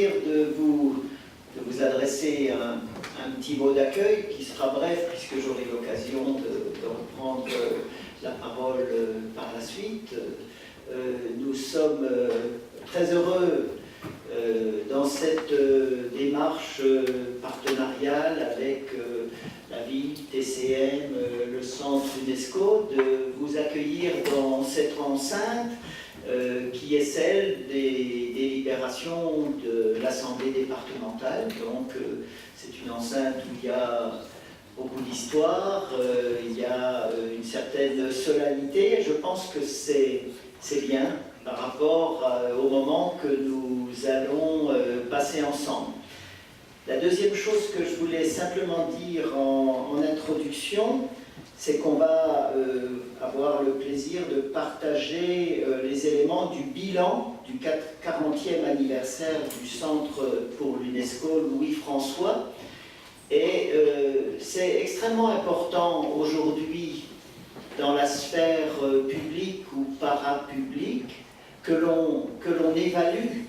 plaisir de vous adresser un petit mot d'accueil qui sera bref puisque j'aurai l'occasion de reprendre la parole par la suite. Nous sommes très heureux dans cette démarche partenariale avec la ville, TCM, le centre UNESCO, de vous accueillir dans cette enceinte qui est celle des délibérations de l'Assemblée départementale. Donc c'est une enceinte où il y a beaucoup d'histoire, il y a une certaine solennité. Je pense que c'est bien par rapport au moment que nous allons passer ensemble. La deuxième chose que je voulais simplement dire en introduction, c'est qu'on va avoir le plaisir de partager les éléments du bilan du 40e anniversaire du Centre pour l'UNESCO Louis-François. Et c'est extrêmement important aujourd'hui dans la sphère publique ou parapublique que l'on évalue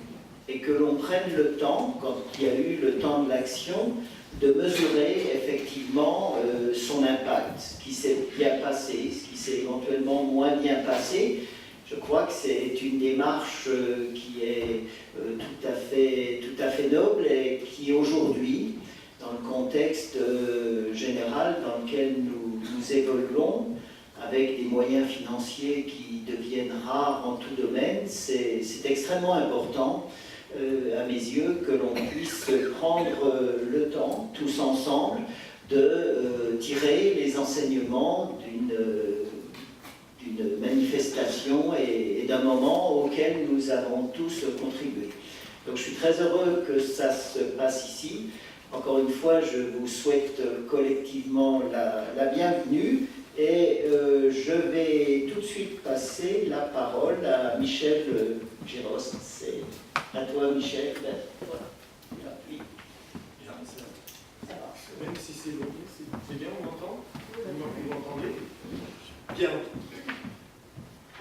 et que l'on prenne le temps, quand il y a eu le temps de l'action, de mesurer effectivement son impact, ce qui s'est bien passé, ce qui s'est éventuellement moins bien passé. Je crois que c'est une démarche qui est tout à fait noble et qui aujourd'hui, dans le contexte général dans lequel nous évoluons, avec des moyens financiers qui deviennent rares en tout domaine, c'est extrêmement important à mes yeux que l'on puisse prendre le temps, tous ensemble, de tirer les enseignements d'une manifestation et d'un moment auquel nous avons tous contribué. Donc je suis très heureux que ça se passe ici. Encore une fois, je vous souhaite collectivement la bienvenue et je vais tout de suite passer la parole à Michel Girost. C'est à toi, Michel. Voilà. Oui. Bien, ça va. Même si c'est long, c'est bien, on entend? Vous m'entendez? Bien.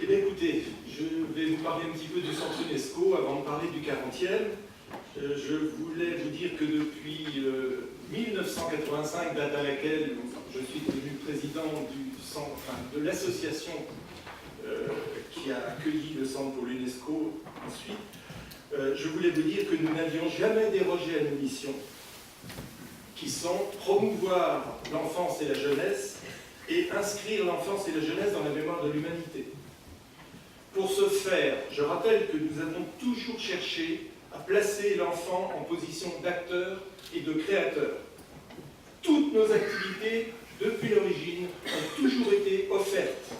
Eh bien, écoutez, je vais vous parler un petit peu du Centre UNESCO avant de parler du 40e. Je voulais vous dire que depuis 1985, date à laquelle je suis devenu président de l'association qui a accueilli le Centre pour l'UNESCO ensuite, je voulais vous dire que nous n'avions jamais dérogé à nos missions, qui sont promouvoir l'enfance et la jeunesse et inscrire l'enfance et la jeunesse dans la mémoire de l'humanité. Pour ce faire, je rappelle que nous avons toujours cherché à placer l'enfant en position d'acteur et de créateur. Toutes nos activités, depuis l'origine, ont toujours été offertes.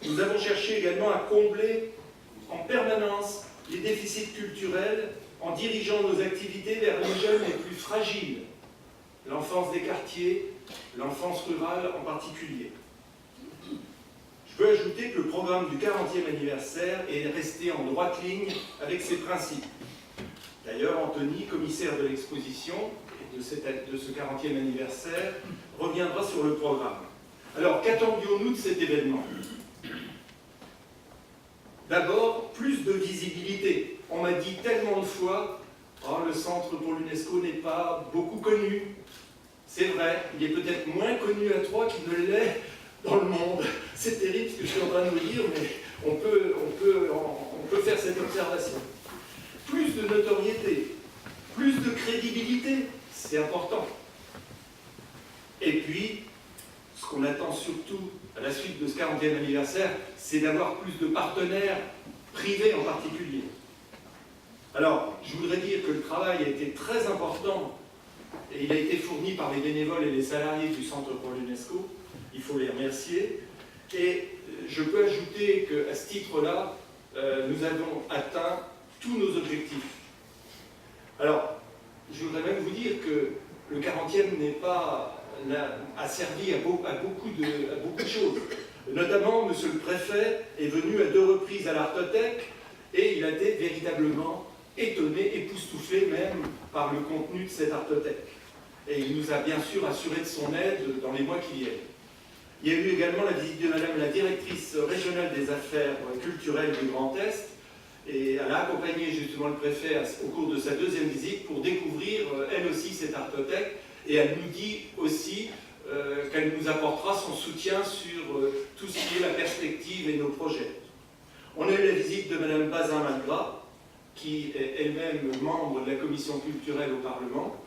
Nous avons cherché également à combler en permanence les déficits culturels en dirigeant nos activités vers les jeunes les plus fragiles, l'enfance des quartiers, l'enfance rurale en particulier. Je veux ajouter que le programme du 40e anniversaire est resté en droite ligne avec ses principes. D'ailleurs, Anthony, commissaire de l'exposition et de ce 40e anniversaire, reviendra sur le programme. Alors, qu'attendions-nous de cet événement? D'abord, plus de visibilité. On m'a dit tellement de fois, oh, le Centre pour l'UNESCO n'est pas beaucoup connu. C'est vrai, il est peut-être moins connu à Troyes qu'il ne l'est dans le monde. C'est terrible ce que je suis en train de vous dire, mais on peut faire cette observation. Plus de notoriété, plus de crédibilité, c'est important. Et puis, ce qu'on attend surtout à la suite de ce 40e anniversaire, c'est d'avoir plus de partenaires privés en particulier. Alors, je voudrais dire que le travail a été très important et il a été fourni par les bénévoles et les salariés du Centre pour l'UNESCO. Il faut les remercier. Et je peux ajouter qu'à ce titre-là, nous avons atteint tous nos objectifs. Alors, je voudrais même vous dire que le 40e a servi à beaucoup de choses. Notamment, monsieur le préfet est venu à 2 reprises à l'Artothèque et il a été véritablement étonné, époustouflé même par le contenu de cette Artothèque. Et il nous a bien sûr assuré de son aide dans les mois qui viennent. Il y a eu également la visite de madame la directrice régionale des affaires culturelles du Grand Est. Et elle a accompagné justement le préfet au cours de sa deuxième visite pour découvrir elle aussi cette artothèque. Et elle nous dit aussi qu'elle nous apportera son soutien sur tout ce qui est la perspective et nos projets. On a eu la visite de Madame Bazin-Malgras, qui est elle-même membre de la commission culturelle au Parlement,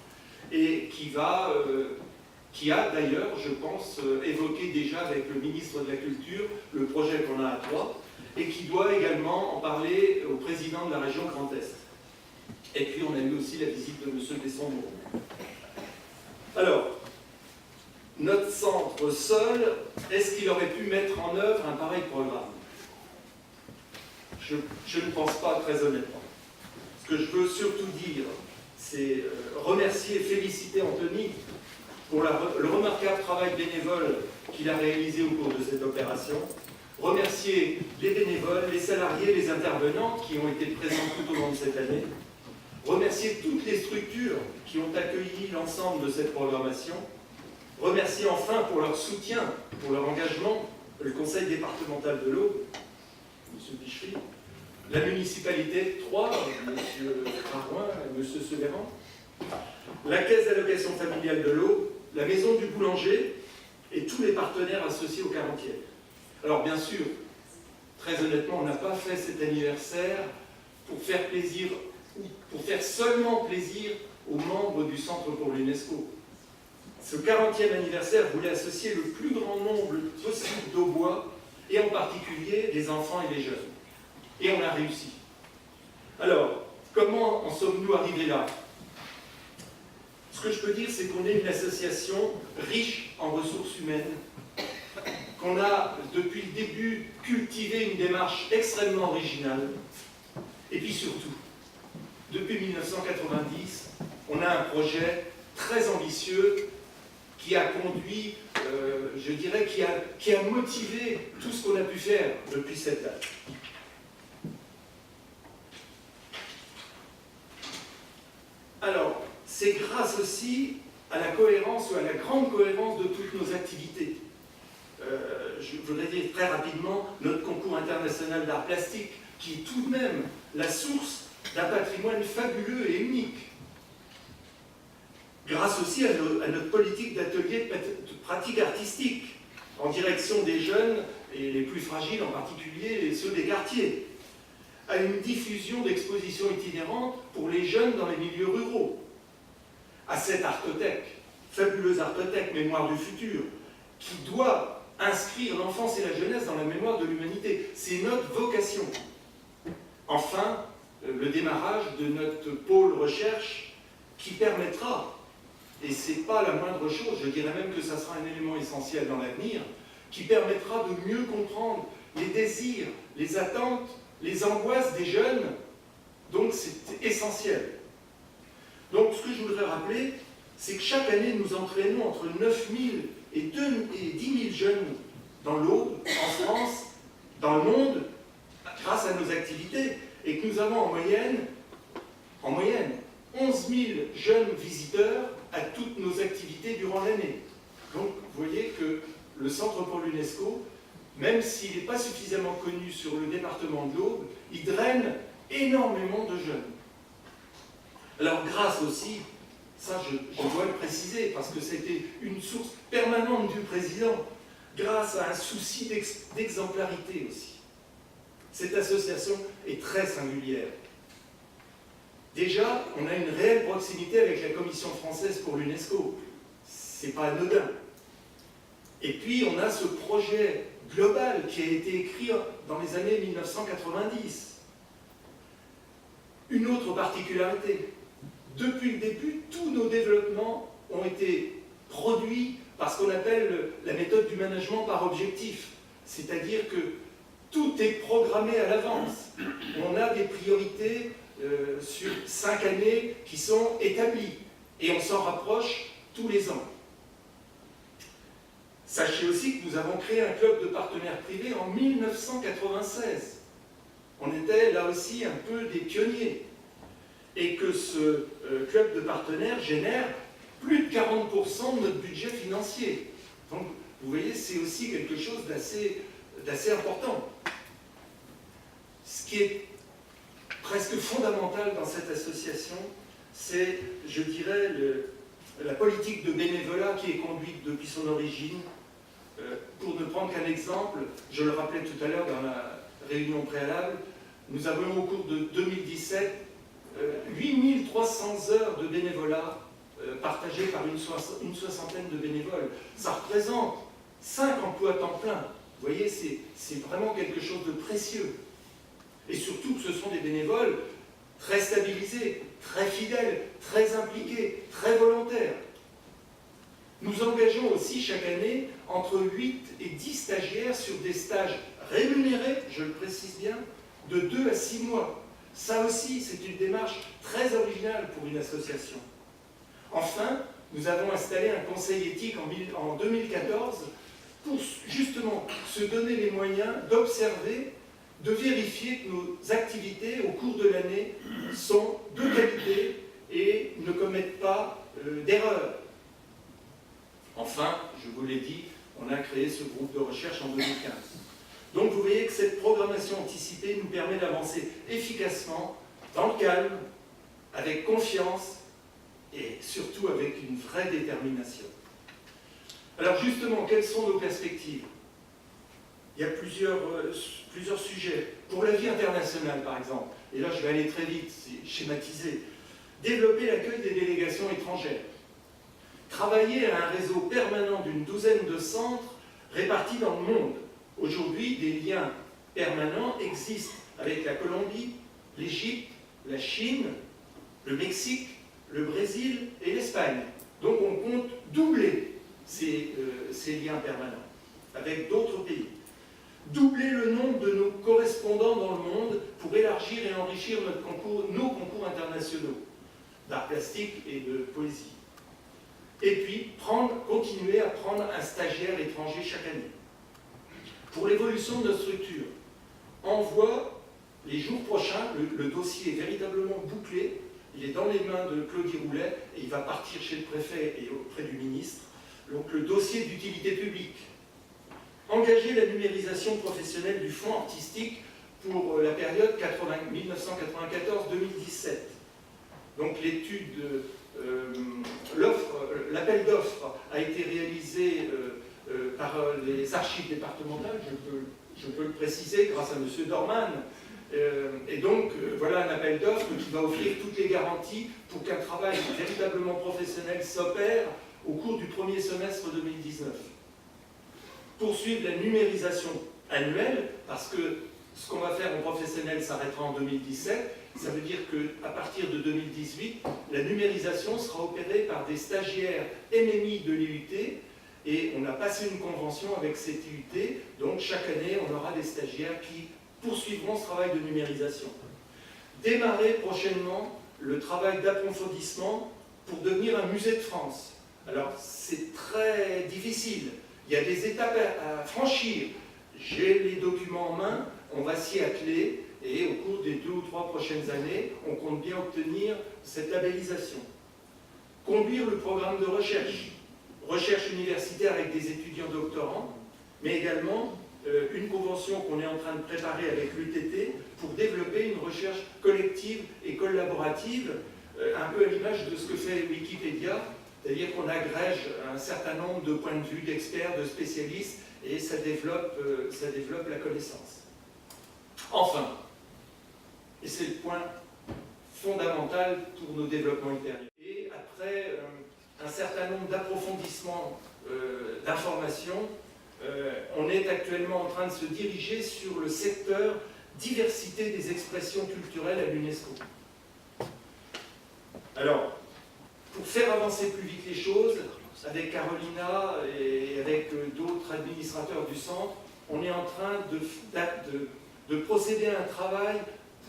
et qui a d'ailleurs, je pense, évoqué déjà avec le ministre de la Culture le projet qu'on a à Troyes, et qui doit également en parler au président de la région Grand Est. Et puis on a eu aussi la visite de M. Besson-Moreau. Alors, notre centre seul, est-ce qu'il aurait pu mettre en œuvre un pareil programme? Je ne pense pas, très honnêtement. Ce que je veux surtout dire, c'est remercier et féliciter Anthony pour le remarquable travail bénévole qu'il a réalisé au cours de cette opération. Remercier les bénévoles, les salariés, les intervenants qui ont été présents tout au long de cette année. Remercier toutes les structures qui ont accueilli l'ensemble de cette programmation. Remercier enfin pour leur soutien, pour leur engagement, le conseil départemental de l'Aube, M. Bichery, la municipalité de Troyes, M. Carouin et M. Sevéran, la caisse d'allocation familiale de l'Aube, la maison du boulanger et tous les partenaires associés au 40e. Alors bien sûr, très honnêtement, on n'a pas fait cet anniversaire pour faire plaisir, ou pour faire seulement plaisir aux membres du Centre pour l'UNESCO. Ce 40e anniversaire voulait associer le plus grand nombre possible d'Aubois, et en particulier les enfants et les jeunes. Et on a réussi. Alors, comment en sommes-nous arrivés là? Ce que je peux dire, c'est qu'on est une association riche en ressources humaines, qu'on a, depuis le début, cultivé une démarche extrêmement originale, et puis surtout, depuis 1990, on a un projet très ambitieux qui a conduit, je dirais, qui a motivé tout ce qu'on a pu faire depuis cette date. Alors, c'est grâce aussi à la cohérence ou à la grande cohérence de toutes nos activités. Je voudrais dire très rapidement notre concours international d'art plastique, qui est tout de même la source d'un patrimoine fabuleux et unique. Grâce aussi à notre politique d'ateliers de pratique artistique, en direction des jeunes et les plus fragiles, en particulier ceux des quartiers, à une diffusion d'expositions itinérantes pour les jeunes dans les milieux ruraux, à cette artothèque, fabuleuse artothèque Mémoire du futur, qui doit inscrire l'enfance et la jeunesse dans la mémoire de l'humanité. C'est notre vocation. Enfin, le démarrage de notre pôle recherche qui permettra, et ce n'est pas la moindre chose, je dirais même que ça sera un élément essentiel dans l'avenir, qui permettra de mieux comprendre les désirs, les attentes, les angoisses des jeunes. Donc c'est essentiel. Donc ce que je voudrais rappeler, c'est que chaque année nous entraînons entre 9 000 et 10 000 jeunes dans l'Aube, en France, dans le monde, grâce à nos activités, et que nous avons en moyenne 11 000 jeunes visiteurs à toutes nos activités durant l'année. Donc vous voyez que le Centre pour l'UNESCO, même s'il n'est pas suffisamment connu sur le département de l'Aube, il draine énormément de jeunes. Alors grâce aussi, ça je dois le préciser, parce que c'était une source permanente du président, grâce à un souci d'exemplarité aussi. Cette association est très singulière. Déjà, on a une réelle proximité avec la Commission française pour l'UNESCO. C'est pas anodin. Et puis, on a ce projet global qui a été écrit dans les années 1990. Une autre particularité, depuis le début, tous nos développements ont été produits par ce qu'on appelle la méthode du management par objectif. C'est-à-dire que tout est programmé à l'avance. On a des priorités sur 5 années qui sont établies. Et on s'en rapproche tous les ans. Sachez aussi que nous avons créé un club de partenaires privés en 1996. On était là aussi un peu des pionniers. Et que ce club de partenaires génère plus de 40% de notre budget financier. Donc, vous voyez, c'est aussi quelque chose d'assez important. Ce qui est presque fondamental dans cette association, c'est, je dirais, la politique de bénévolat qui est conduite depuis son origine. Pour ne prendre qu'un exemple, je le rappelais tout à l'heure dans la réunion préalable, nous avons au cours de 2017 8300 heures de bénévolat partagées par une soixantaine de bénévoles. Ça représente 5 emplois à temps plein. Vous voyez, c'est vraiment quelque chose de précieux. Et surtout que ce sont des bénévoles très stabilisés, très fidèles, très impliqués, très volontaires. Nous engageons aussi chaque année entre 8 et 10 stagiaires sur des stages rémunérés, je le précise bien, de 2 à 6 mois. Ça aussi, c'est une démarche très originale pour une association. Enfin, nous avons installé un conseil éthique en 2014 pour justement se donner les moyens d'observer, de vérifier que nos activités au cours de l'année sont de qualité et ne commettent pas d'erreurs. Enfin, je vous l'ai dit, on a créé ce groupe de recherche en 2015. Donc vous voyez que cette programmation anticipée nous permet d'avancer efficacement, dans le calme, avec confiance et surtout avec une vraie détermination. Alors justement, quelles sont nos perspectives? Il y a plusieurs sujets. Pour la vie internationale, par exemple, et là je vais aller très vite, c'est schématisé. Développer l'accueil des délégations étrangères. Travailler à un réseau permanent d'une douzaine de centres répartis dans le monde. Aujourd'hui, des liens permanents existent avec la Colombie, l'Égypte, la Chine, le Mexique, le Brésil et l'Espagne. Donc on compte doubler ces liens permanents avec d'autres pays. Doubler le nombre de nos correspondants dans le monde pour élargir et enrichir nos concours internationaux d'art plastique et de poésie. Et puis, continuer à prendre un stagiaire étranger chaque année. Pour l'évolution de notre structure, envoie les jours prochains, le dossier est véritablement bouclé, il est dans les mains de Claudie Roulet et il va partir chez le préfet et auprès du ministre. Donc le dossier d'utilité publique. Engager la numérisation professionnelle du fonds artistique pour la période 1994-2017. Donc l'étude, l'appel d'offres a été réalisé par les archives départementales, je peux le préciser, grâce à M. Dorman. Et donc, voilà un appel d'offres qui va offrir toutes les garanties pour qu'un travail véritablement professionnel s'opère au cours du premier semestre 2019. Poursuivre la numérisation annuelle, parce que ce qu'on va faire en professionnel s'arrêtera en 2017. Ça veut dire qu'à partir de 2018, la numérisation sera opérée par des stagiaires MMI de l'IUT, et on a passé une convention avec cette IUT, donc chaque année on aura des stagiaires qui poursuivront ce travail de numérisation. Démarrer prochainement le travail d'approfondissement pour devenir un musée de France. Alors c'est très difficile, il y a des étapes à franchir. J'ai les documents en main, on va s'y atteler et au cours des 2 ou 3 prochaines années, on compte bien obtenir cette labellisation. Conduire le programme de recherche universitaire avec des étudiants doctorants, mais également une convention qu'on est en train de préparer avec l'UTT pour développer une recherche collective et collaborative, un peu à l'image de ce que fait Wikipédia, c'est-à-dire qu'on agrège un certain nombre de points de vue d'experts, de spécialistes, et ça développe la connaissance. Enfin, et c'est le point fondamental pour nos développements ultérieurs. Et après un certain nombre d'approfondissements d'informations, on est actuellement en train de se diriger sur le secteur diversité des expressions culturelles à l'UNESCO. Alors, pour faire avancer plus vite les choses, avec Carolina et avec d'autres administrateurs du centre, on est en train de procéder à un travail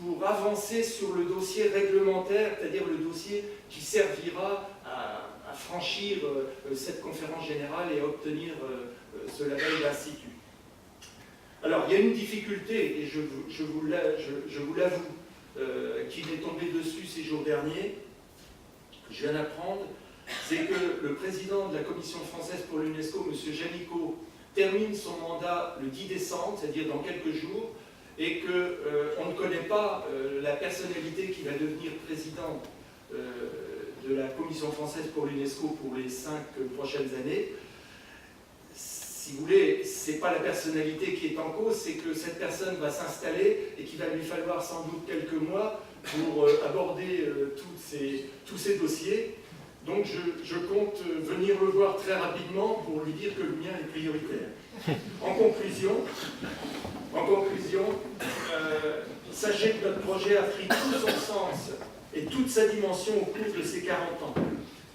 pour avancer sur le dossier réglementaire, c'est-à-dire le dossier qui servira à franchir cette conférence générale et à obtenir ce label d'institut. Alors, il y a une difficulté, et je vous l'avoue, qui m'est tombée dessus ces jours derniers, que je viens d'apprendre, c'est que le président de la Commission française pour l'UNESCO, M. Janicot, termine son mandat le 10 décembre, c'est-à-dire dans quelques jours, et qu'on ne connaît pas la personnalité qui va devenir présidente de la Commission française pour l'UNESCO pour les 5 prochaines années, si vous voulez, ce n'est pas la personnalité qui est en cause, c'est que cette personne va s'installer et qu'il va lui falloir sans doute quelques mois pour aborder tous ces dossiers. Donc je compte venir le voir très rapidement pour lui dire que le mien est prioritaire. En conclusion, sachez que notre projet a pris tout son sens et toute sa dimension au cours de ces 40 ans.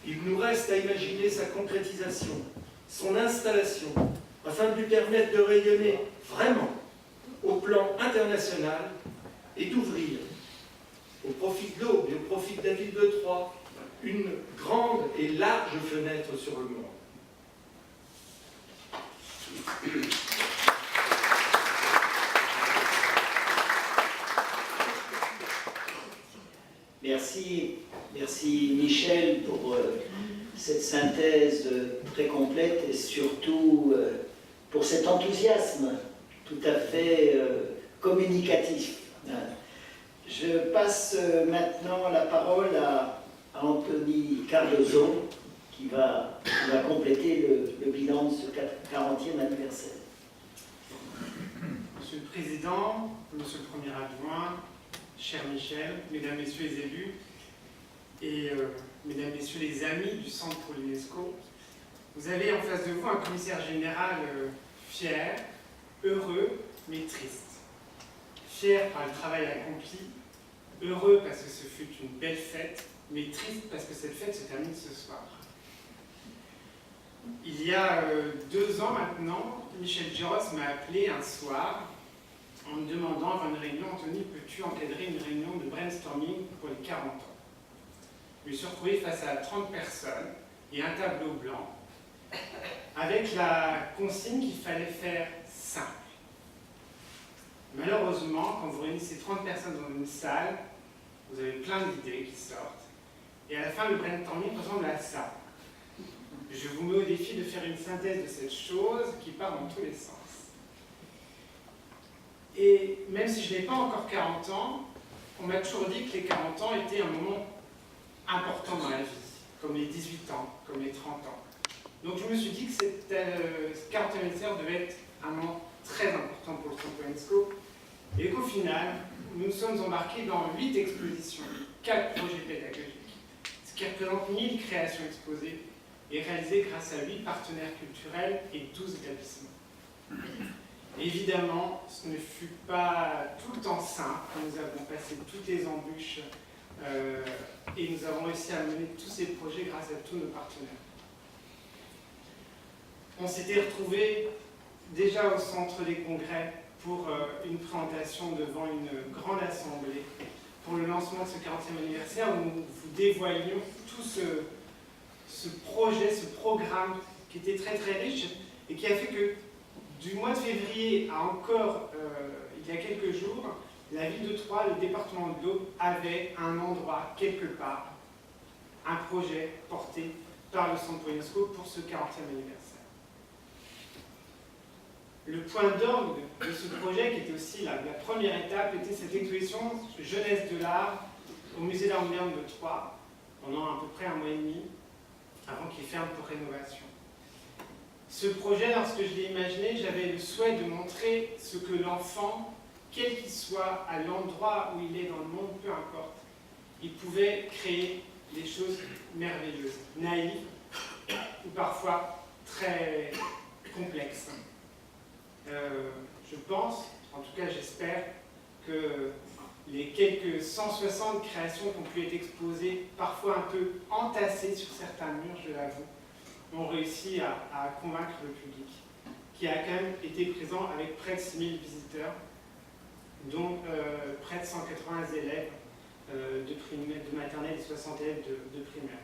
Il nous reste à imaginer sa concrétisation, son installation, afin de lui permettre de rayonner vraiment au plan international et d'ouvrir, au profit de l'Aube et au profit de la ville de Troyes, une grande et large fenêtre sur le monde. Merci Michel pour cette synthèse très complète et surtout pour cet enthousiasme tout à fait communicatif. Je passe maintenant la parole à Anthony Cardozo qui va compléter le bilan de ce 40e anniversaire. Monsieur le Président, Monsieur le Premier Adjoint, cher Michel, Mesdames, Messieurs les élus et Mesdames, Messieurs les amis du Centre pour l'UNESCO, vous avez en face de vous un commissaire général fier, heureux, mais triste. Fier par le travail accompli, heureux parce que ce fut une belle fête, mais triste parce que cette fête se termine ce soir. Il y a 2 ans maintenant, Michel Giros m'a appelé un soir en me demandant avant une réunion, Anthony, peux-tu encadrer une réunion de brainstorming pour les 40 ans? Je me suis retrouvé face à 30 personnes et un tableau blanc avec la consigne qu'il fallait faire simple. Malheureusement, quand vous réunissez 30 personnes dans une salle, vous avez plein d'idées qui sortent et à la fin, le brainstorming ressemble à ça. Je vous mets au défi de faire une synthèse de cette chose qui part dans tous les sens. Et même si je n'ai pas encore 40 ans, on m'a toujours dit que les 40 ans étaient un moment important dans la vie, comme les 18 ans, comme les 30 ans. Donc je me suis dit que ce 40e anniversaire devait être un moment très important pour le Centre UNESCO, et qu'au final, nous nous sommes embarqués dans 8 expositions, 4 projets pédagogiques, ce qui représente 1000 créations exposées, et réalisées grâce à 8 partenaires culturels et 12 établissements. Évidemment, ce ne fut pas tout le temps simple. Nous avons passé toutes les embûches et nous avons réussi à mener tous ces projets grâce à tous nos partenaires. On s'était retrouvés déjà au centre des congrès pour une présentation devant une grande assemblée pour le lancement de ce 40e anniversaire où nous vous dévoilions tout ce projet, ce programme qui était très très riche et qui a fait que du mois de février à encore il y a quelques jours, la ville de Troyes, le département de l'Aube, avait un endroit quelque part, un projet porté par le Centre pour l'UNESCO pour ce 40e anniversaire. Le point d'orgue de ce projet, qui était aussi la première étape, était cette exposition Jeunesse de l'art au musée d'art moderne de Troyes pendant à peu près 1 mois et demi avant qu'il ferme pour rénovation. Ce projet, lorsque je l'ai imaginé, j'avais le souhait de montrer ce que l'enfant, quel qu'il soit, à l'endroit où il est dans le monde, peu importe, il pouvait créer des choses merveilleuses, naïves ou parfois très complexes. Je pense, en tout cas j'espère, que les quelques 160 créations qui ont pu être exposées, parfois un peu entassées sur certains murs, je l'avoue, ont réussi à convaincre le public, qui a quand même été présent avec près de 6000 visiteurs, dont près de 180 élèves de maternelle et 60 élèves de primaire.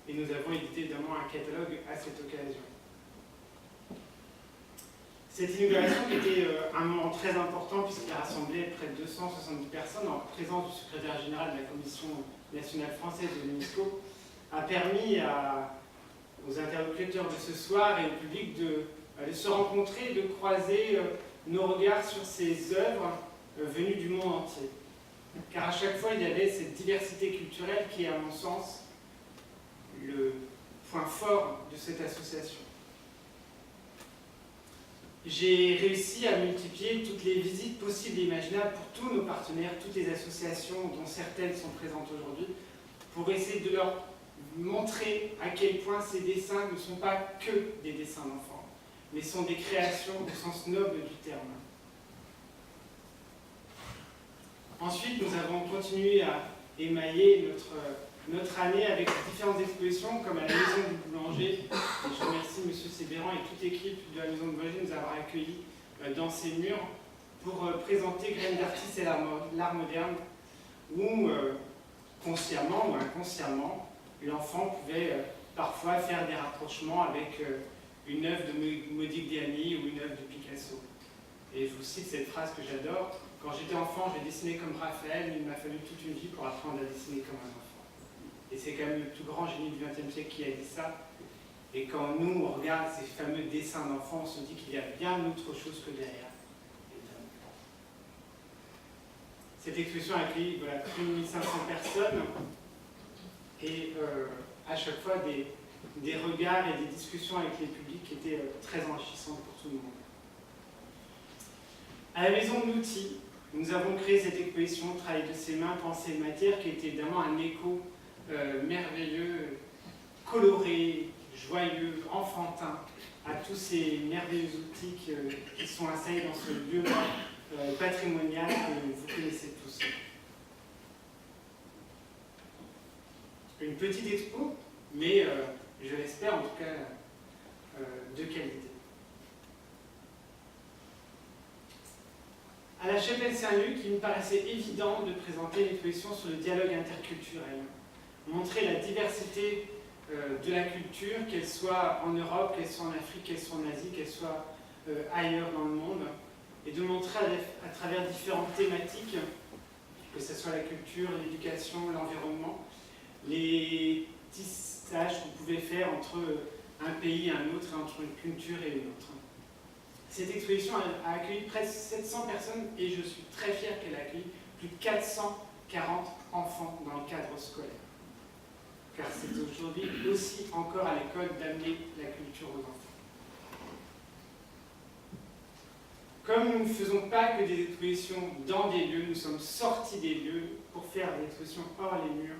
Et nous avons édité évidemment un catalogue à cette occasion. Cette inauguration qui était un moment très important puisqu'il a rassemblé près de 270 personnes en présence du secrétaire général de la Commission nationale française de l'UNESCO a permis aux interlocuteurs de ce soir et au public de se rencontrer, de croiser nos regards sur ces œuvres venues du monde entier. Car à chaque fois, il y avait cette diversité culturelle qui est, à mon sens, le point fort de cette association. J'ai réussi à multiplier toutes les visites possibles et imaginables pour tous nos partenaires, toutes les associations dont certaines sont présentes aujourd'hui, pour essayer de leur montrer à quel point ces dessins ne sont pas que des dessins d'enfants, mais sont des créations au sens noble du terme. Ensuite, nous avons continué à émailler notre année avec différentes expositions, comme à la Maison du Boulanger. Et je remercie M. Sébéran et toute l'équipe de la Maison du Boulanger de nous avoir accueillis dans ces murs pour présenter Graines d'artistes et l'art moderne, où, consciemment ou inconsciemment, l'enfant pouvait parfois faire des rapprochements avec une œuvre de Modigliani ou une œuvre de Picasso. Et je vous cite cette phrase que j'adore: quand j'étais enfant, je dessinais comme Raphaël, mais il m'a fallu toute une vie pour apprendre à dessiner comme un enfant. Et c'est quand même le plus grand génie du XXe siècle qui a dit ça. Et quand nous, on regarde ces fameux dessins d'enfants, on se dit qu'il y a bien autre chose que derrière. Cette exposition a accueilli plus de 1500 personnes et à chaque fois des regards et des discussions avec les publics qui étaient très enrichissantes pour tout le monde. À la Maison de l'Outil, nous avons créé cette exposition Travail de ses mains, pensée et matière, qui était évidemment un écho merveilleux, coloré, joyeux, enfantin, à tous ces merveilleux outils qui sont installés dans ce lieu patrimonial que vous connaissez tous. Une petite expo, mais je l'espère en tout cas de qualité. À la Chapelle Saint-Luc, il me paraissait évident de présenter une exposition sur le dialogue interculturel, montrer la diversité de la culture, qu'elle soit en Europe, qu'elle soit en Afrique, qu'elle soit en Asie, qu'elle soit ailleurs dans le monde, et de montrer à travers différentes thématiques, que ce soit la culture, l'éducation, l'environnement, les tissages qu'on pouvait faire entre un pays et un autre, entre une culture et une autre. Cette exposition a accueilli presque 700 personnes et je suis très fier qu'elle ait accueilli plus de 440 enfants dans le cadre scolaire. Car c'est aujourd'hui aussi encore à l'école d'amener la culture aux enfants. Comme nous ne faisons pas que des expositions dans des lieux, nous sommes sortis des lieux pour faire des expositions hors les murs,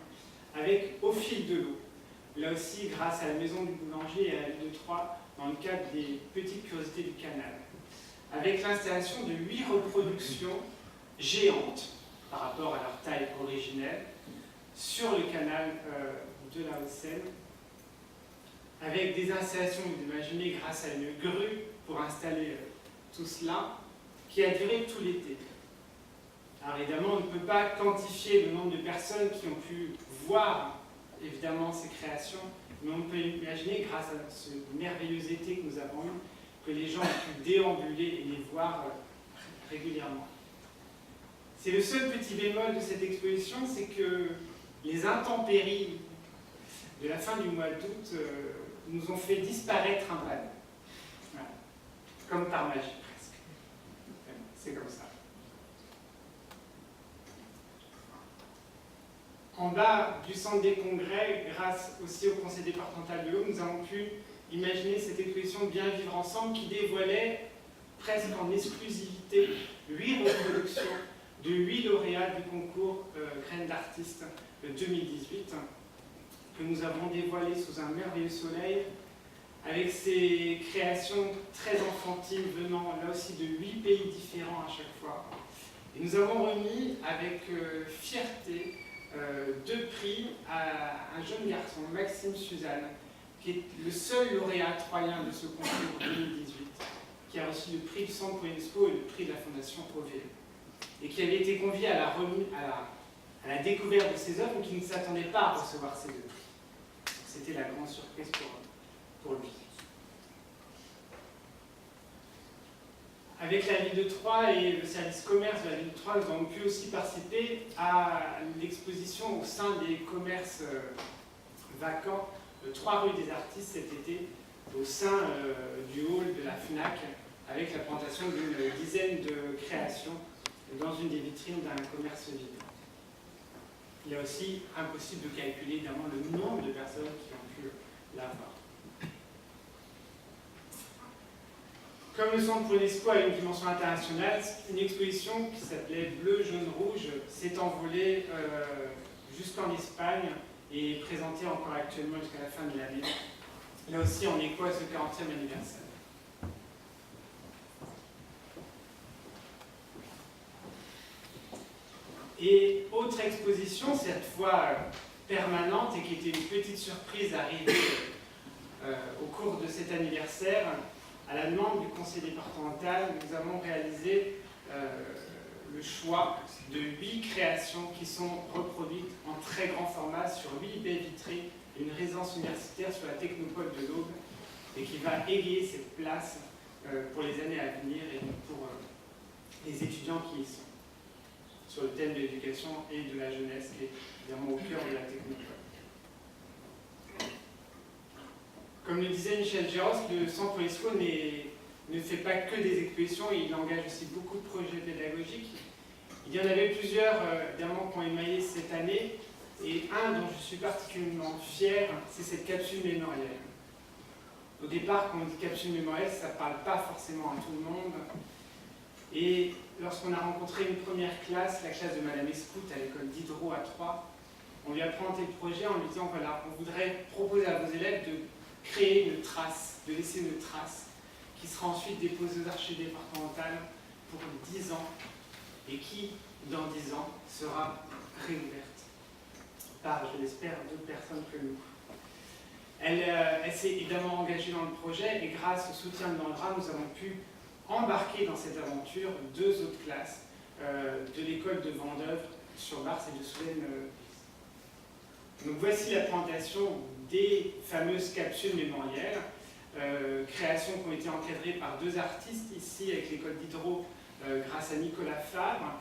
avec Au fil de l'eau. Là aussi, grâce à la Maison du Boulanger et à la ville de Troyes, dans le cadre des petites curiosités du canal, avec l'installation de 8 reproductions géantes par rapport à leur taille originelle sur le canal de la Haute-Seine, avec des installations, vous imaginez, grâce à une grue pour installer tout cela, qui a duré tout l'été. Alors évidemment, on ne peut pas quantifier le nombre de personnes qui ont pu voir évidemment ces créations, mais on peut imaginer, grâce à ce merveilleux été que nous avons eu, que les gens ont pu déambuler et les voir régulièrement. C'est le seul petit bémol de cette exposition, c'est que les intempéries de la fin du mois d'août nous ont fait disparaître un panneau. Voilà. Comme par magie, presque. C'est comme ça. En bas du centre des congrès, grâce aussi au conseil départemental de l'Aube, nous avons pu imaginer cette exposition Bien vivre ensemble qui dévoilait presque en exclusivité 8 reproductions de 8 lauréats du concours Graines d'artistes 2018 que nous avons dévoilé sous un merveilleux soleil avec ces créations très enfantines venant là aussi de 8 pays différents à chaque fois. Et nous avons remis avec fierté 2 prix à un jeune garçon, Maxime Suzanne, qui est le seul lauréat troyen de ce concours 2018, qui a reçu le prix du Centre Poenesco et le prix de la Fondation OVE, et qui avait été convié à la découverte de ses œuvres, mais qui ne s'attendait pas à recevoir ces 2 prix. C'était la grande surprise pour lui. Avec la ville de Troyes et le service commerce de la ville de Troyes, nous avons pu aussi participer à l'exposition au sein des commerces vacants de 3 rues des artistes cet été, au sein du hall de la FNAC, avec la présentation d'une dizaine de créations dans une des vitrines d'un commerce vide. Il est aussi impossible de calculer évidemment le nombre de personnes qui ont pu la voir. Comme le Centre pour l'UNESCO a une dimension internationale, une exposition qui s'appelait Bleu, Jaune, Rouge s'est envolée jusqu'en Espagne et est présentée encore actuellement jusqu'à la fin de l'année. Là aussi en écho à ce 40e anniversaire. Et autre exposition, cette fois permanente et qui était une petite surprise arrivée au cours de cet anniversaire, à la demande du conseil départemental, nous avons réalisé le choix de 8 créations qui sont reproduites en très grand format sur 8 baies vitrées d'une résidence universitaire sur la technopole de l'Aube et qui va égayer cette place pour les années à venir et pour les étudiants qui y sont, sur le thème de l'éducation et de la jeunesse, qui est évidemment au cœur de la technopole. Comme le disait Michel Géros, le Centre UNESCO ne fait pas que des expositions, il engage aussi beaucoup de projets pédagogiques. Il y en avait plusieurs, évidemment, qui ont émaillé cette année, et un dont je suis particulièrement fier, c'est cette capsule mémorielle. Au départ, quand on dit capsule mémorielle, ça ne parle pas forcément à tout le monde. Et lorsqu'on a rencontré une première classe, la classe de Madame Escout à l'école d'Hydro à Troyes, on lui a présenté le projet en lui disant, voilà, on voudrait proposer à vos élèves de créer une trace, de laisser une trace, qui sera ensuite déposée aux archives départementales pour 10 ans, et qui, dans 10 ans, sera réouverte par, je l'espère, d'autres personnes que nous. Elle s'est évidemment engagée dans le projet, et grâce au soutien de l'ANDRA, nous avons pu embarquer dans cette aventure 2 autres classes de l'école de Vendeuvre sur Barse et de Soulaine. Donc voici la présentation des fameuses capsules mémorielles, créations qui ont été encadrées par 2 artistes ici avec l'école d'Hydro grâce à Nicolas Fabre.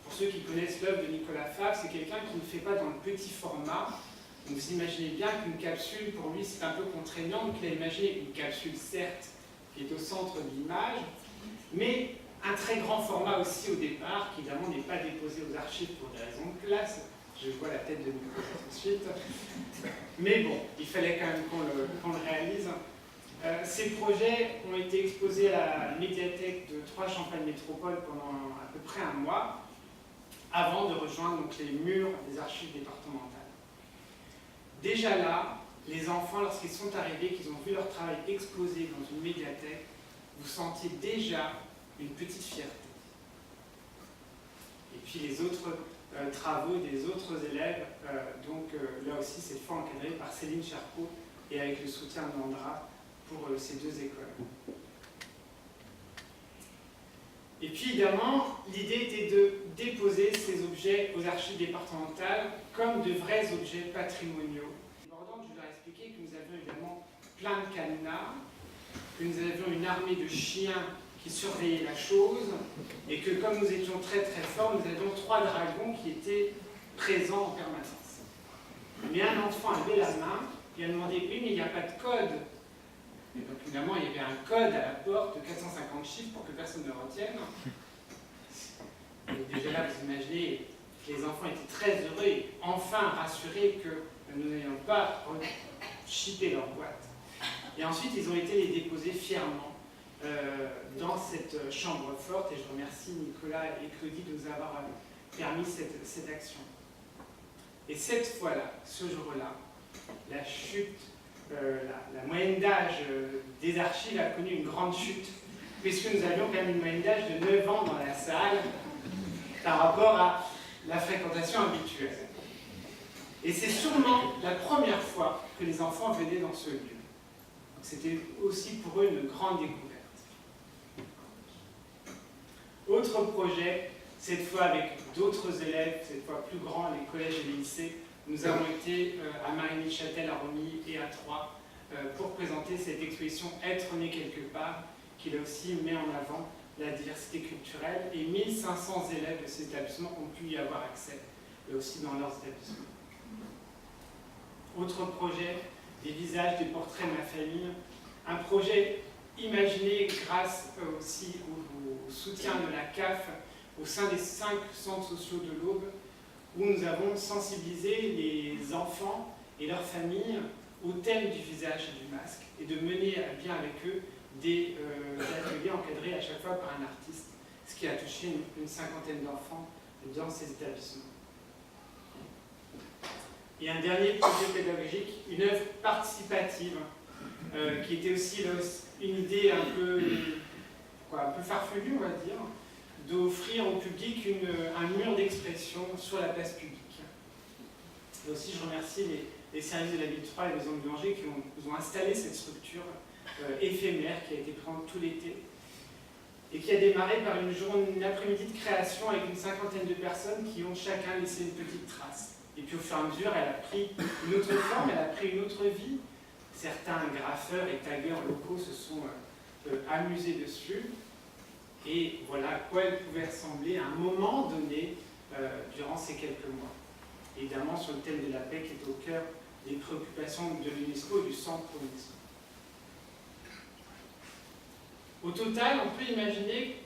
Pour ceux qui connaissent l'œuvre de Nicolas Fabre, c'est quelqu'un qui ne fait pas dans le petit format. Donc vous imaginez bien qu'une capsule, pour lui, c'est un peu contraignant. Donc il a imaginé une capsule, certes, qui est au centre de l'image, mais un très grand format aussi au départ, qui évidemment n'est pas déposé aux archives pour des raisons de place. Je vois la tête de Nicolas tout de suite. Mais bon, il fallait quand même qu'on le réalise. Ces projets ont été exposés à la médiathèque de Troyes Champagne Métropole pendant à peu près un mois, avant de rejoindre donc, les murs des archives départementales. Déjà là, les enfants, lorsqu'ils sont arrivés, qu'ils ont vu leur travail exposé dans une médiathèque, vous sentiez déjà une petite fierté. Et puis les autres travaux des autres élèves, là aussi cette fois encadrés par Céline Charcot et avec le soutien de l'ANDRA pour ces 2 écoles. Et puis évidemment, l'idée était de déposer ces objets aux archives départementales comme de vrais objets patrimoniaux. Je leur ai expliqué que nous avions évidemment plein de cadenas, que nous avions une armée de chiens qui surveillaient la chose, et que comme nous étions très très forts, nous avions 3 dragons qui étaient présents en permanence. Mais un enfant avait la main, il a demandé, oui mais il n'y a pas de code. Et donc évidemment il y avait un code à la porte de 450 chiffres pour que personne ne retienne. Et déjà là vous imaginez que les enfants étaient très heureux et enfin rassurés que nous n'ayons pas chippé leur boîte. Et ensuite ils ont été les déposer fièrement dans cette chambre forte, et je remercie Nicolas et Claudie de nous avoir permis cette action. Et cette fois-là, ce jour-là, la chute, la moyenne d'âge des archives a connu une grande chute, puisque nous avions quand même une moyenne d'âge de 9 ans dans la salle par rapport à la fréquentation habituelle. Et c'est sûrement la première fois que les enfants venaient dans ce lieu. C'était aussi pour eux une grande découverte. Autre projet, cette fois avec d'autres élèves, cette fois plus grands, les collèges et les lycées. Nous avons été à Marigny-Châtel, à Romilly et à Troyes pour présenter cette exposition « Être né quelque part » qui là aussi met en avant la diversité culturelle, et 1500 élèves de ces établissements ont pu y avoir accès, là aussi dans leurs établissements. Autre projet, des visages, des portraits de ma famille, un projet imaginé grâce aussi au soutien de la CAF au sein des 5 centres sociaux de l'Aube, où nous avons sensibilisé les enfants et leurs familles au thème du visage et du masque, et de mener à bien avec eux des ateliers encadrés à chaque fois par un artiste, ce qui a touché une cinquantaine d'enfants dans ces établissements. Et un dernier projet pédagogique, une œuvre participative, qui était aussi une idée un peu farfelue, on va dire, d'offrir au public un mur d'expression sur la place publique. Et aussi, je remercie les services de la ville de Troyes et les Maisons de Boulanger qui nous ont installé cette structure éphémère qui a été présente tout l'été et qui a démarré par une après-midi de création avec une cinquantaine de personnes qui ont chacun laissé une petite trace. Et puis au fur et à mesure, elle a pris une autre forme, elle a pris une autre vie. Certains graffeurs et tagueurs locaux se sont amusés dessus. Et voilà à quoi elle pouvait ressembler à un moment donné durant ces quelques mois. Évidemment sur le thème de la paix qui est au cœur des préoccupations de l'UNESCO et du centre pour l'UNESCO. Au total, on peut imaginer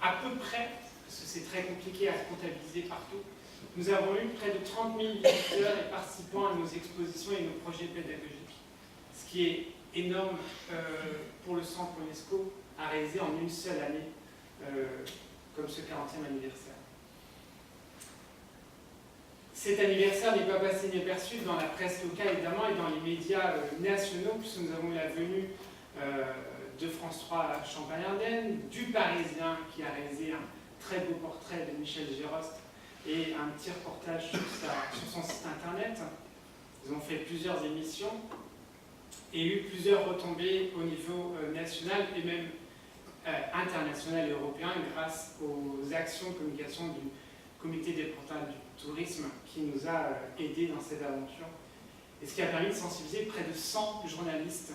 à peu près, parce que c'est très compliqué à comptabiliser partout, nous avons eu près de 30 000 visiteurs et participants à nos expositions et nos projets pédagogiques, ce qui est énorme pour le centre UNESCO à réaliser en une seule année, comme ce 40e anniversaire. Cet anniversaire n'est pas passé inaperçu dans la presse locale, évidemment, et dans les médias nationaux, puisque nous avons eu la venue de France 3 Champagne-Ardenne, du Parisien, qui a réalisé un très beau portrait de Michel Gérost, et un petit reportage sur son site internet. Ils ont fait plusieurs émissions et eu plusieurs retombées au niveau national et même international et européen grâce aux actions de communication du comité départemental du tourisme qui nous a aidés dans cette aventure. Et ce qui a permis de sensibiliser près de 100 journalistes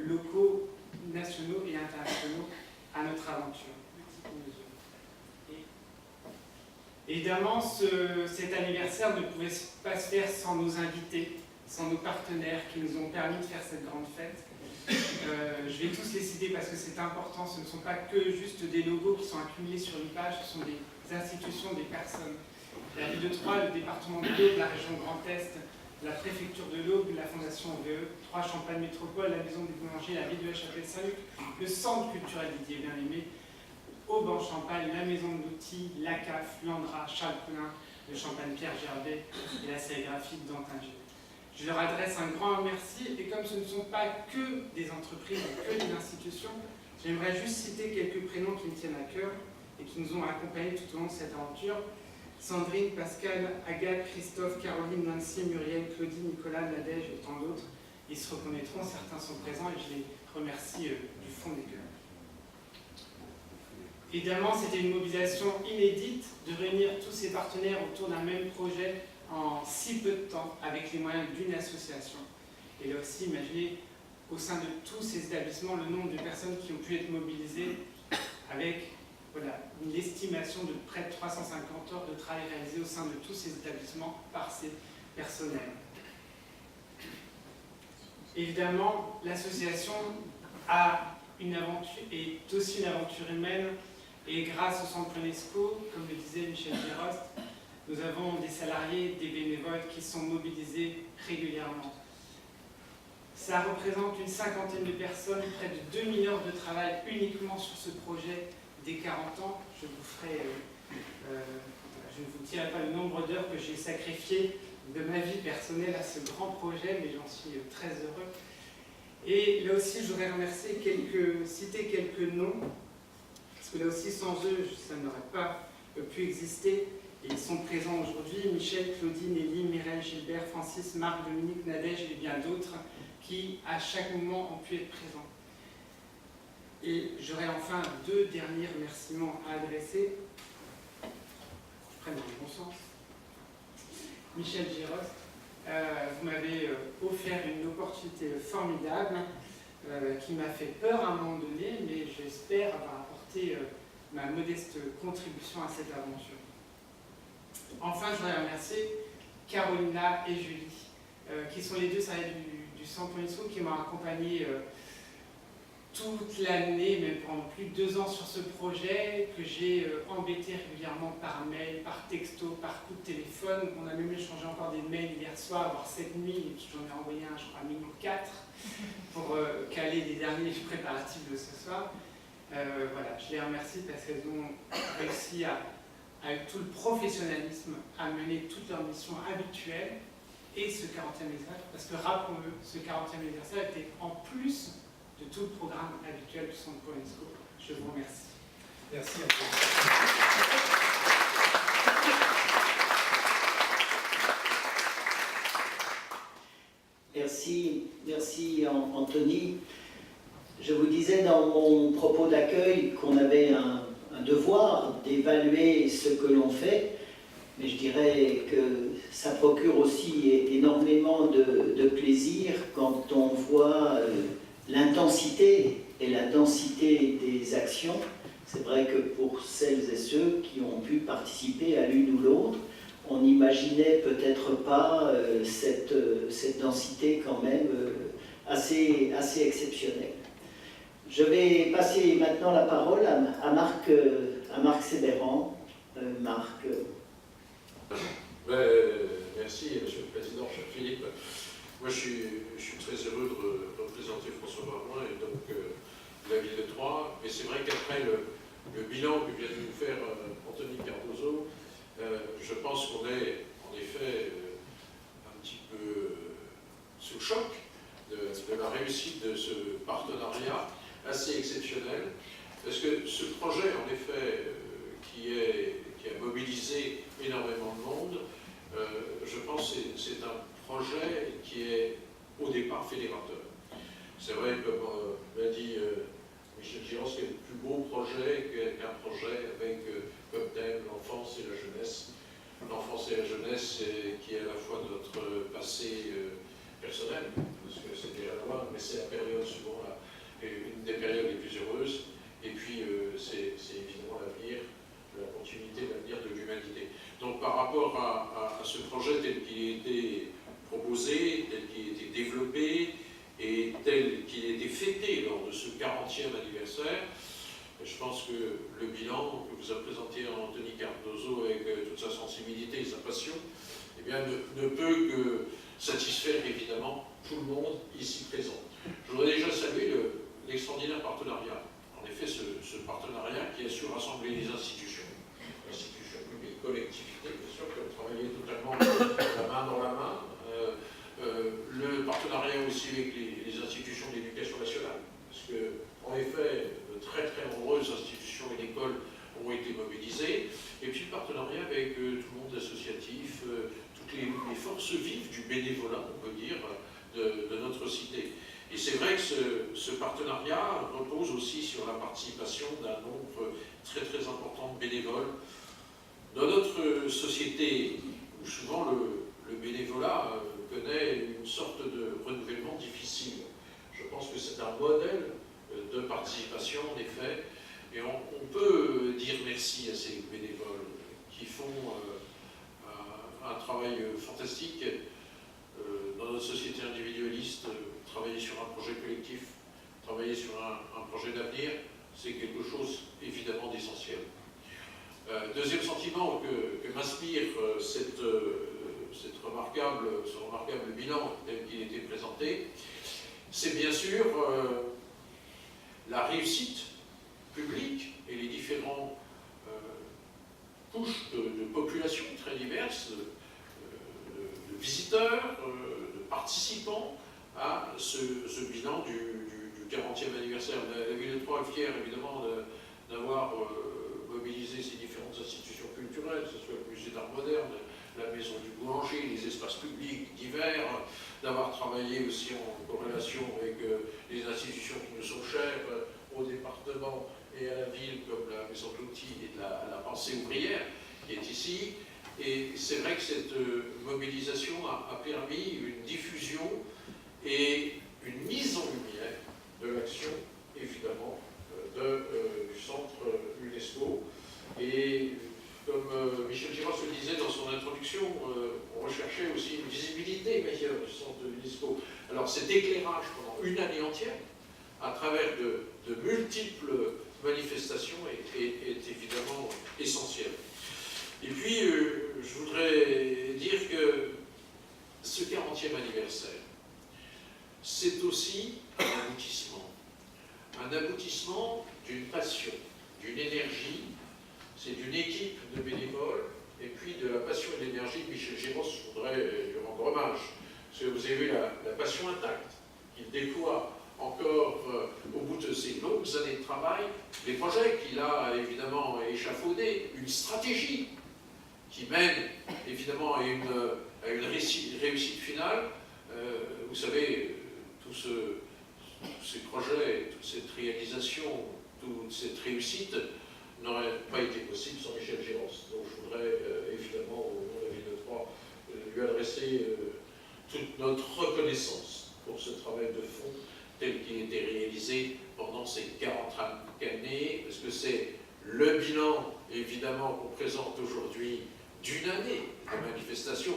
locaux, nationaux et internationaux à notre aventure. Évidemment, cet anniversaire ne pouvait pas se faire sans nos invités, sans nos partenaires qui nous ont permis de faire cette grande fête. Je vais tous les citer parce que c'est important, ce ne sont pas que juste des logos qui sont accumulés sur une page, ce sont des institutions, des personnes. La ville de Troyes, le département de l'Aube, la région Grand Est, la préfecture de l'Aube, la fondation VE, Troyes Champagne Métropole, la maison des boulangers, la ville de la Chapelle-Saint-Luc, le centre culturel Didier Bien-Aimé, Aube en Champagne, la maison de l'outil, la CAF, l'Andra, Charles Poulain, le Champagne Pierre Gerbet et la sérigraphie d'Antinger. Je leur adresse un grand merci et comme ce ne sont pas que des entreprises, que des institutions, j'aimerais juste citer quelques prénoms qui me tiennent à cœur et qui nous ont accompagnés tout au long de cette aventure. Sandrine, Pascal, Agathe, Christophe, Caroline, Nancy, Muriel, Claudie, Nicolas, Nadège et tant d'autres. Ils se reconnaîtront, certains sont présents et je les remercie du fond des cœurs. Évidemment, c'était une mobilisation inédite de réunir tous ces partenaires autour d'un même projet en si peu de temps, avec les moyens d'une association. Et là aussi, imaginez au sein de tous ces établissements le nombre de personnes qui ont pu être mobilisées avec l'estimation de près de 350 heures de travail réalisées au sein de tous ces établissements par ces personnels. Évidemment, l'association est aussi une aventure humaine et grâce au centre UNESCO, comme le disait Michel Gérost, nous avons des salariés, des bénévoles qui sont mobilisés régulièrement. Ça représente une cinquantaine de personnes, près de 2000 heures de travail uniquement sur ce projet des 40 ans. Je ne vous dirai pas le nombre d'heures que j'ai sacrifiées de ma vie personnelle à ce grand projet, mais j'en suis très heureux. Et là aussi, je voudrais citer quelques noms, parce que là aussi, sans eux, ça n'aurait pas pu exister. Et ils sont présents aujourd'hui, Michel, Claudie, Nelly, Mireille, Gilbert, Francis, Marc, Dominique, Nadège et bien d'autres qui, à chaque moment, ont pu être présents. Et j'aurais enfin 2 derniers remerciements à adresser. Je prenne dans le bon sens. Michel Gérost, vous m'avez offert une opportunité formidable qui m'a fait peur à un moment donné, mais j'espère avoir apporté ma modeste contribution à cette aventure. Enfin, je voudrais remercier Carolina et Julie, qui sont les 2 salariés du centre UNESCO qui m'ont accompagné toute l'année, même pendant plus de 2 ans sur ce projet, que j'ai embêté régulièrement par mail, par texto, par coup de téléphone. On a même échangé encore des mails hier soir, voire cette nuit, et puis j'en ai envoyé un, je crois, à minuit 4, pour caler les derniers préparatifs de ce soir. Voilà, je les remercie parce qu'elles ont réussi avec tout le professionnalisme, à mener toute leur mission habituelle et ce 40e anniversaire, parce que rappelons-le, ce 40e anniversaire était en plus de tout le programme habituel du Centre pour l'UNESCO. Je vous remercie. Merci. Merci Anthony. Je vous disais dans mon propos d'accueil qu'on avait un devoir d'évaluer ce que l'on fait, mais je dirais que ça procure aussi énormément de plaisir quand on voit l'intensité et la densité des actions. C'est vrai que pour celles et ceux qui ont pu participer à l'une ou l'autre, on n'imaginait peut-être pas cette densité quand même assez exceptionnelle. Je vais passer maintenant la parole à Marc Sévéran. Marc. Merci, Monsieur le Président, cher Philippe. Moi, je suis très heureux de représenter François Baroin et donc la ville de Troyes. Et c'est vrai qu'après le bilan que vient de nous faire Anthony Cardozo, je pense qu'on est en effet un petit peu sous le choc de la réussite de ce partenariat assez exceptionnel. Parce que ce projet, en effet, qui a mobilisé énormément de monde, je pense que c'est un projet qui est au départ fédérateur. C'est vrai, comme l'a dit Michel Girard, c'est le plus beau projet qu'un projet avec comme thème l'enfance et la jeunesse. L'enfance et la jeunesse qui est à la fois notre passé personnel, parce que c'est déjà loin, mais c'est la période souvent une des périodes les plus heureuses, et puis c'est évidemment l'avenir, la continuité de l'avenir de l'humanité. Donc par rapport à ce projet tel qu'il a été proposé, tel qu'il a été développé, et tel qu'il a été fêté lors de ce 40e anniversaire, je pense que le bilan que vous a présenté Anthony Cardozo avec toute sa sensibilité et sa passion, eh bien, ne peut que satisfaire évidemment tout le monde ici présent. Je voudrais déjà saluer l'extraordinaire partenariat. En effet, ce partenariat qui a su rassembler les institutions publiques, collectivités, bien sûr, qui ont travaillé totalement la main dans la main. Le partenariat aussi avec les institutions d'éducation nationale, parce que, en effet, de très très nombreuses institutions et écoles ont été mobilisées, et puis le partenariat avec tout le monde associatif, toutes les forces vives du bénévolat, on peut dire, de notre cité. Et c'est vrai que ce partenariat repose aussi sur la participation d'un nombre très très important de bénévoles. Dans notre société, où souvent le bénévolat connaît une sorte de renouvellement difficile, je pense que c'est un modèle de participation en effet, et on peut dire merci à ces bénévoles qui font un travail fantastique dans notre société individualiste. Travailler sur un projet collectif, travailler sur un projet d'avenir, c'est quelque chose évidemment d'essentiel. Deuxième sentiment que m'inspire ce remarquable bilan tel qu'il était présenté, c'est bien sûr la réussite publique et les différentes couches de population très diverses, de visiteurs, de participants à ce bilan du 40e anniversaire. La ville de Troyes est fière évidemment d'avoir mobilisé ces différentes institutions culturelles, que ce soit le musée d'art moderne, la maison du boulanger, les espaces publics divers, d'avoir travaillé aussi en corrélation avec les institutions qui nous sont chères au département et à la ville, comme la maison de l'outil et la pensée ouvrière qui est ici. Et c'est vrai que cette mobilisation a permis une diffusion et une mise en lumière de l'action, évidemment, du centre UNESCO. Et comme Michel Girard se le disait dans son introduction, on recherchait aussi une visibilité meilleure du centre de l'UNESCO. Alors cet éclairage pendant une année entière à travers de multiples manifestations est évidemment essentielle. Et puis, je voudrais dire que ce 40e anniversaire, c'est aussi un aboutissement d'une passion, d'une énergie, c'est d'une équipe de bénévoles, et puis de la passion et de l'énergie de Michel Géros. Je voudrais lui rendre hommage, parce que vous avez vu la passion intacte qu'il déploie encore au bout de ces longues années de travail, les projets qu'il a évidemment échafaudés, une stratégie qui mène évidemment à une réussite finale. Vous savez, tous ces projets, toute cette réalisation, toute cette réussite n'aurait pas été possible sans Michel Géros. Donc je voudrais évidemment, au nom de la ville de Troyes, lui adresser toute notre reconnaissance pour ce travail de fond tel qu'il a été réalisé pendant ces 40 années, parce que c'est le bilan, évidemment, qu'on présente aujourd'hui d'une année de manifestation,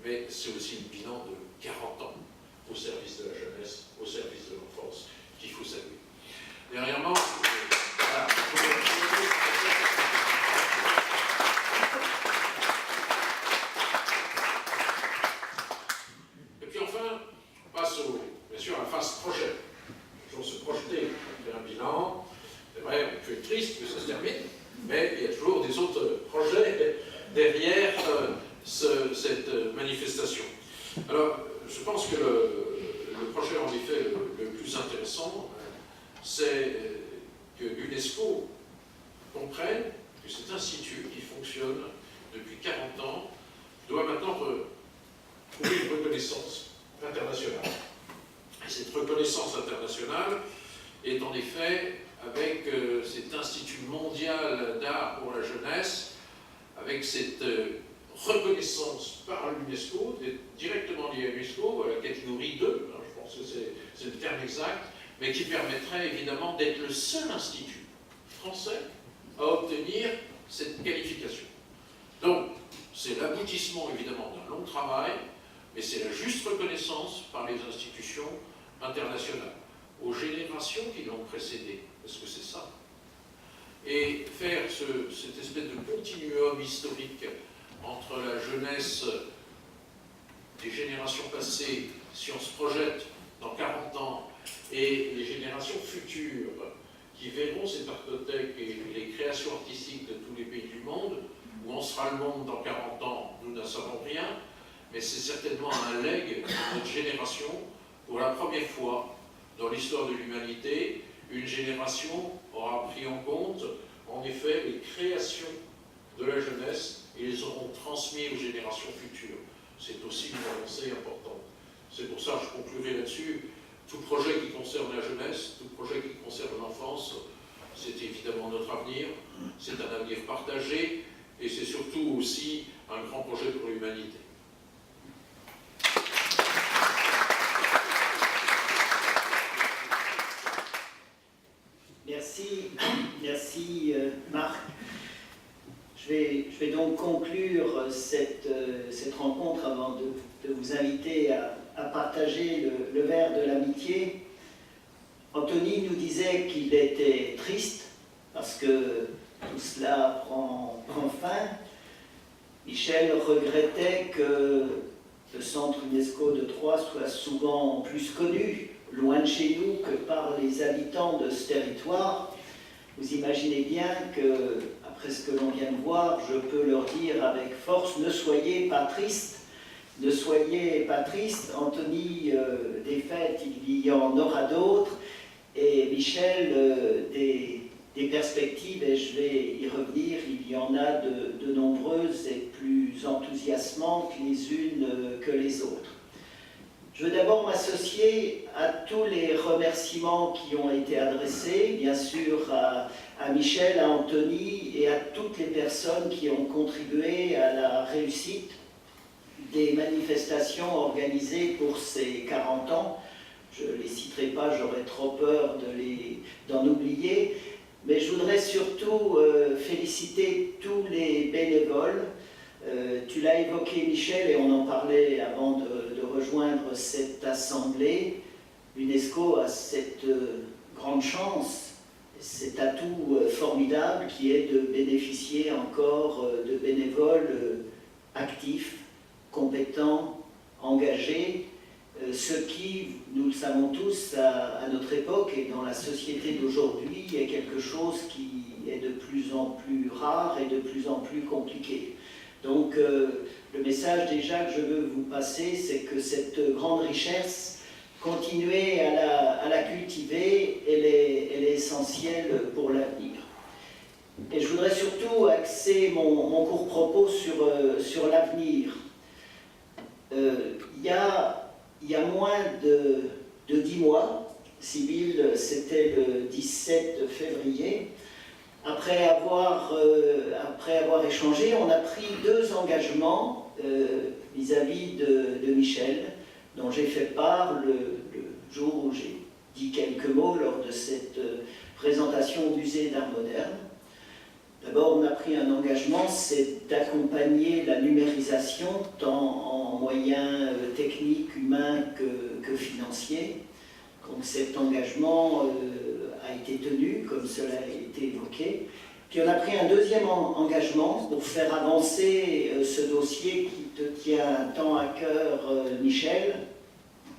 mais c'est aussi le bilan de 40 ans au service de la jeunesse, au service de l'enfance, qu'il faut saluer. Dernièrement, voilà, et puis enfin, on passe bien sûr à la phase projet. Toujours se projeter, faire un bilan. C'est vrai, on peut être triste que ça se termine, mais il y a toujours des autres projets derrière cette manifestation. Alors, je pense que le projet, en effet, le plus intéressant, c'est que l'UNESCO comprenne que cet institut qui fonctionne depuis 40 ans doit maintenant trouver une reconnaissance internationale. Et cette reconnaissance internationale est en effet avec cet Institut mondial d'art pour la jeunesse, avec cette reconnaissance par l'UNESCO, directement liée à l'UNESCO, à la catégorie 2, hein, je pense que c'est le terme exact, mais qui permettrait évidemment d'être le seul institut français à obtenir cette qualification. Donc, c'est l'aboutissement évidemment d'un long travail, mais c'est la juste reconnaissance par les institutions internationales, aux générations qui l'ont précédé, parce que c'est ça. Et faire cette espèce de continuum historique entre la jeunesse des générations passées, si on se projette dans 40 ans, et les générations futures qui verront cette artothèque et les créations artistiques de tous les pays du monde, où on sera le monde dans 40 ans, nous n'en savons rien, mais c'est certainement un legs de notre génération. Pour la première fois dans l'histoire de l'humanité, une génération aura pris en compte, en effet, les créations de la jeunesse et les auront transmis aux générations futures. C'est aussi une avancée importante. C'est pour ça que je conclurai là-dessus. Tout projet qui concerne la jeunesse, tout projet qui concerne l'enfance, c'est évidemment notre avenir, c'est un avenir partagé, et c'est surtout aussi un grand projet pour l'humanité. Merci Marc. Je vais donc conclure cette rencontre avant de vous inviter à partager le verre de l'amitié. Anthony nous disait qu'il était triste parce que tout cela prend fin. Michel regrettait que le centre UNESCO de Troyes soit souvent plus connu, loin de chez nous, que par les habitants de ce territoire. Vous imaginez bien que, après ce que l'on vient de voir, je peux leur dire avec force, ne soyez pas tristes, ne soyez pas tristes. Anthony, des fêtes, il y en aura d'autres, et Michel, des perspectives, et je vais y revenir, il y en a de nombreuses et plus enthousiasmantes les unes que les autres. Je veux d'abord m'associer à tous les remerciements qui ont été adressés, bien sûr à Michel, à Anthony et à toutes les personnes qui ont contribué à la réussite des manifestations organisées pour ces 40 ans. Je ne les citerai pas, j'aurais trop peur d'en oublier, mais je voudrais surtout féliciter tous les bénévoles. Tu l'as évoqué, Michel, et on en parlait avant de rejoindre cette assemblée. l'UNESCO a cette grande chance, cet atout formidable qui est de bénéficier encore de bénévoles actifs, compétents, engagés, ce qui, nous le savons tous, à notre époque et dans la société d'aujourd'hui, est quelque chose qui est de plus en plus rare et de plus en plus compliqué. Donc le message déjà que je veux vous passer, c'est que cette grande richesse, continuez à la cultiver, elle est essentielle pour l'avenir. Et je voudrais surtout axer mon court propos sur l'avenir. Il y a moins de 10 mois, Sybille, c'était le 17 février, après avoir échangé, on a pris 2 engagements vis-à-vis de Michel, dont j'ai fait part le jour où j'ai dit quelques mots lors de cette présentation au musée d'art moderne. D'abord, on a pris un engagement, c'est d'accompagner la numérisation, tant en moyens techniques, humains que financiers. Donc cet engagement a été tenu, comme cela a été évoqué. Puis on a pris un deuxième engagement pour faire avancer ce dossier qui te tient tant à cœur, Michel.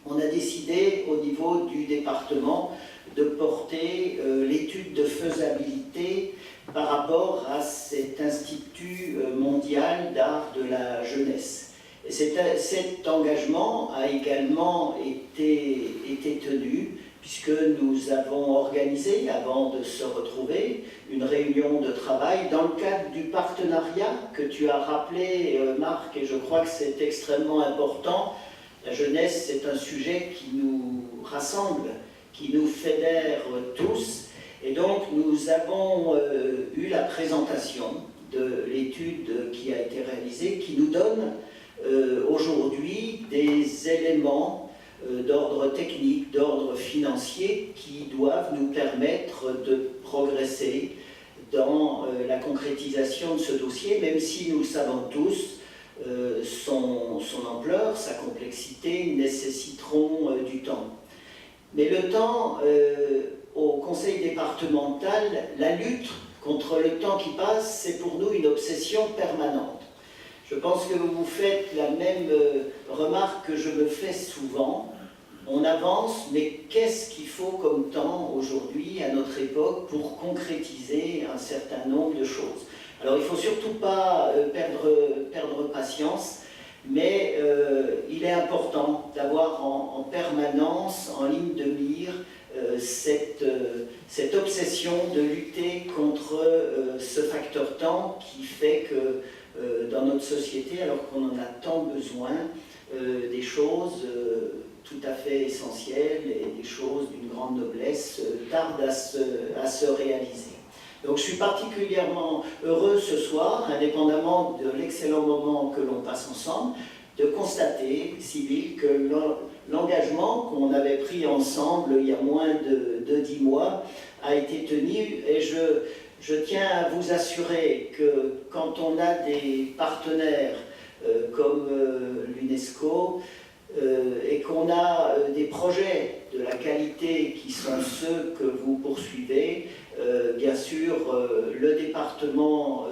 On a décidé au niveau du département de porter l'étude de faisabilité par rapport à cet Institut mondial d'art de la jeunesse. Et cet engagement a également été tenu, puisque nous avons organisé, avant de se retrouver, une réunion de travail dans le cadre du partenariat que tu as rappelé, Marc, et je crois que c'est extrêmement important. La jeunesse, c'est un sujet qui nous rassemble, qui nous fédère tous. Et donc, nous avons eu la présentation de l'étude qui a été réalisée, qui nous donne aujourd'hui des éléments d'ordre technique, d'ordre financier, qui doivent nous permettre de progresser dans la concrétisation de ce dossier, même si nous le savons tous, son ampleur, sa complexité nécessiteront du temps. Mais le temps, au conseil départemental, la lutte contre le temps qui passe, c'est pour nous une obsession permanente. Je pense que vous faites la même remarque que je me fais souvent. On avance, mais qu'est-ce qu'il faut comme temps aujourd'hui, à notre époque, pour concrétiser un certain nombre de choses? Alors il ne faut surtout pas perdre patience, mais il est important d'avoir en permanence, en ligne de mire, cette obsession de lutter contre ce facteur temps qui fait que dans notre société, alors qu'on en a tant besoin, des choses tout à fait essentielles et des choses d'une grande noblesse tardent à se réaliser. Donc je suis particulièrement heureux ce soir, indépendamment de l'excellent moment que l'on passe ensemble, de constater, Sybille, que l'engagement qu'on avait pris ensemble il y a moins de 10 mois a été tenu, et je tiens à vous assurer que quand on a des partenaires comme l'UNESCO et qu'on a des projets de la qualité qui sont ceux que vous poursuivez, bien sûr le département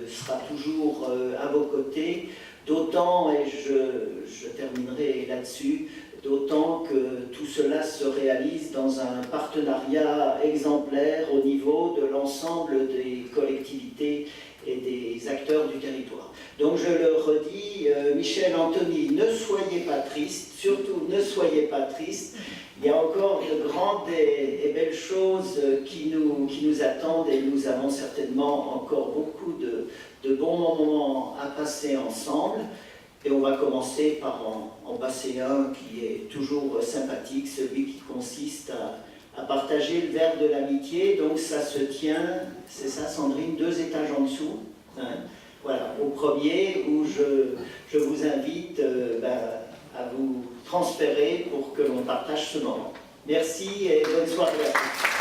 sera toujours à vos côtés, d'autant, et je terminerai là-dessus, d'autant que tout cela se réalise dans un partenariat exemplaire au niveau de l'ensemble des collectivités et des acteurs du territoire. Donc je le redis, Michel, Anthony, ne soyez pas tristes, surtout ne soyez pas tristes. Il y a encore de grandes et belles choses qui nous attendent, et nous avons certainement encore beaucoup de bons moments à passer ensemble. Et on va commencer par en passer un qui est toujours sympathique, celui qui consiste à partager le verre de l'amitié. Donc ça se tient, c'est ça Sandrine, 2 étages en dessous. Hein, voilà, au premier, où je vous invite à vous transférer pour que l'on partage ce moment. Merci et bonne soirée à tous.